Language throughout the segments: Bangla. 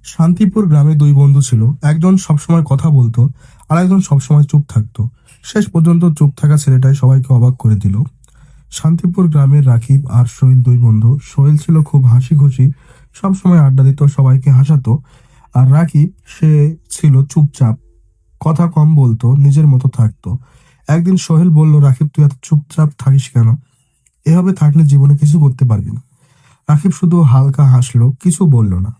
শান্তিপুর গ্রামে দুই বন্ধু ছিল। একজন সবসময় কথা বলতো, আর একজন সবসময় চুপ থাকতো। শেষ পর্যন্ত চুপ থাকা ছেলেটাই সবাইকে অবাক করে দিল। শান্তিপুর গ্রামের রাকিব আর সোহেল দুই বন্ধু। সোহেল ছিল খুব হাসি খুশি, সবসময় আড্ডা দিত, সবাইকে হাসাতো। আর রাকিব, সে ছিল চুপচাপ, কথা কম বলতো, নিজের মতো থাকতো। একদিন সোহেল বলল, রাকিব তুই এত চুপচাপ থাকিস কেন? এভাবে থাকলে জীবনে কিছু করতে পারবি না। রাকিব শুধু হালকা হাসলো, কিছু বলল না।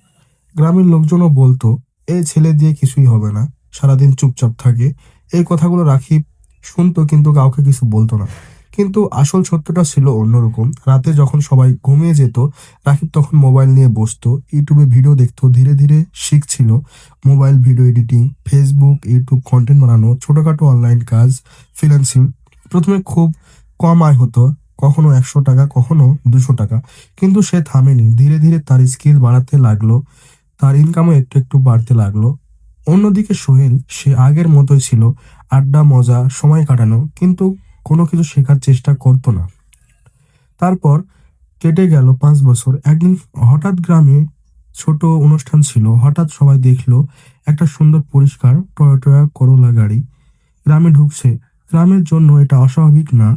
গ্রামের লোকজনও বলতো, এই ছেলে দিয়ে কিছুই হবে না, সারাদিন চুপচাপ থাকে। এই কথাগুলো রাকিব শুনতো, কিন্তু কাউকে কিছু বলতো না। কিন্তু আসল সত্যটা ছিল অন্যরকম। রাতে যখন সবাই ঘুমিয়ে যেত, রাকিব তখন মোবাইল নিয়ে বসতো, ইউটিউবে ভিডিও দেখতো, ধীরে ধীরে শিখছিল mobile video editing, Facebook YouTube content বানানো, ছোটখাটো অনলাইন কাজ, ফ্রিল্যান্সিং। প্রথমে খুব কম আয় হতো, কখনো 100 টাকা, কখনো 200 টাকা। কিন্তু সে থামেনি, ধীরে ধীরে তার স্কিল বাড়াতে লাগলো, তার ইনকামও একটু একটু বাড়তে লাগলো। অন্যদিকে সোহেল, সে আগের মতোই ছিল, আড্ডা, মজা, সময় কাটানো, কিন্তু কোনো কিছু শেখার চেষ্টা করতো না। তারপর কেটে গেল 5 বছর। একদিন হঠাৎ গ্রামে ছোট অনুষ্ঠান ছিল। হঠাৎ সবাই দেখলো একটা সুন্দর পরিষ্কার টয়োটা করোলা গাড়ি গ্রামে ঢুকছে। গ্রামের জন্য এটা অস্বাভাবিক না,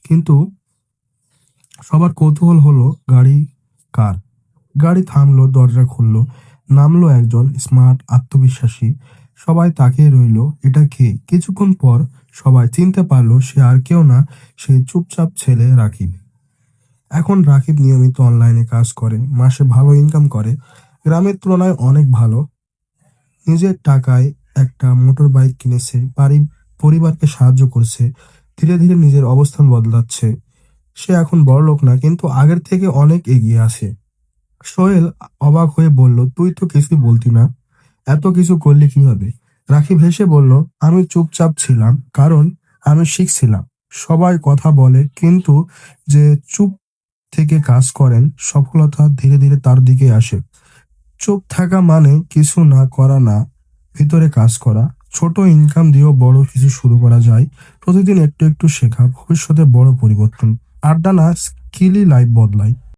কিন্তু সবার কৌতূহল হলো গাড়ি কার। গাড়ি থামলো, দরজা খুললো, নামলো একজন স্মার্ট, আত্মবিশ্বাসী। সবাই তাকিয়ে রইলো, এটা কে? কিছুক্ষণ পর সবাই চিনতে পারলো, সে আর কেউ না, সে চুপচাপ ছেলে রাকিব। এখন রাকিব নিয়মিত অনলাইনে কাজ করে, মাসে ভালো ইনকাম করে, গ্রামের তুলনায় অনেক ভালো। নিজের টাকায় একটা মোটর বাইক কিনেছে, পরিবারকে সাহায্য করছে, ধীরে ধীরে নিজের অবস্থান বদলাচ্ছে। সে এখন বড়লোক না, কিন্তু আগের থেকে অনেক এগিয়ে আছে। সোহেল অবাক হয়ে বলল, তুই তো কিছুই বলতি না, এত কিছু করলি কিভাবে? রাকিব হেসে বলল, আমি চুপচাপ ছিলাম, কারণ আমি শিখছিলাম। সবাই কথা বলে, কিন্তু যে চুপ থেকে কাজ করেন, সফলতা ধীরে ধীরে তার দিকে আসে। চুপ থাকা মানে কিছু না করা না, ভিতরে কাজ করা। ছোট ইনকাম দিয়েও বড় কিছু শুরু করা যায়। প্রতিদিন একটু একটু শেখা ভবিষ্যতে বড় পরিবর্তন। আড্ডা না, স্কিলই লাইফ বদলায়।